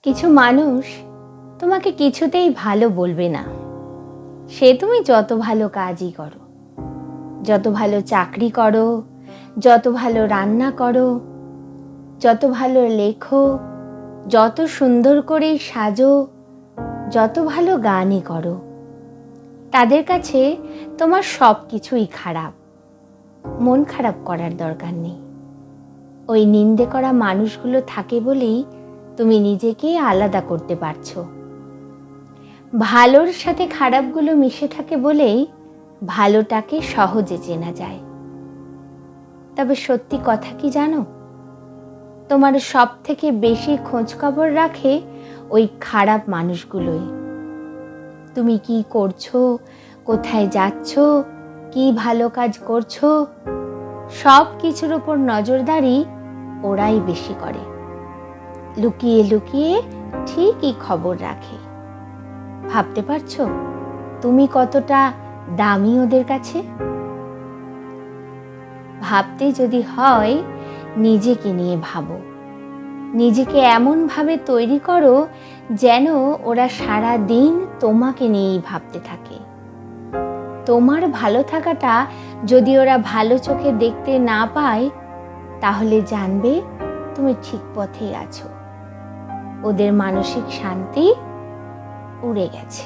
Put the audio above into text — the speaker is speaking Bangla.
কিছু মানুষ তোমাকে কিছুতেই ভালো বলবে না, সে তুমি যত ভালো কাজই করো, যত ভালো চাকরি করো, যত ভালো রান্না করো, যত ভালো লেখো, যত সুন্দর করে সাজো, যত ভালো গানই করো, তাদের কাছে তোমার সব কিছুই খারাপ। মন খারাপ করার দরকার নেই। ওই নিন্দে করা মানুষগুলো থাকে বলেই তুমি নিজেকে আলাদা করতে পারছো। ভালোর সাথে খারাপগুলো মিশে থাকে বলেই ভালোটাকে সহজে চেনা যায়। তবে সত্যি কথা কি জানো, তোমার সব থেকে বেশি খোঁজ খবর রাখে ওই খারাপ মানুষগুলোই। তুমি কি করছো, কোথায় যাচ্ছ, কি ভালো কাজ করছো, সব কিছুর উপর নজরদারি ওরাই বেশি করে। লুকিয়ে লুকিয়ে ঠিকই খবর রাখে। ভাবতে পারছো তুমি কতটা দামি ওদের কাছে? ভাবতে যদি হয়, নিজেকে নিয়ে ভাবো। নিজেকে এমনভাবে তৈরি করো যেন ওরা সারা দিন তোমাকে নিয়েই ভাবতে থাকে। তোমার ভালো থাকাটা যদি ওরা ভালো চোখে দেখতে না পায়, তাহলে জানবে তুমি ঠিক পথেই আছো। ওদের মানসিক শান্তি উড়ে গেছে।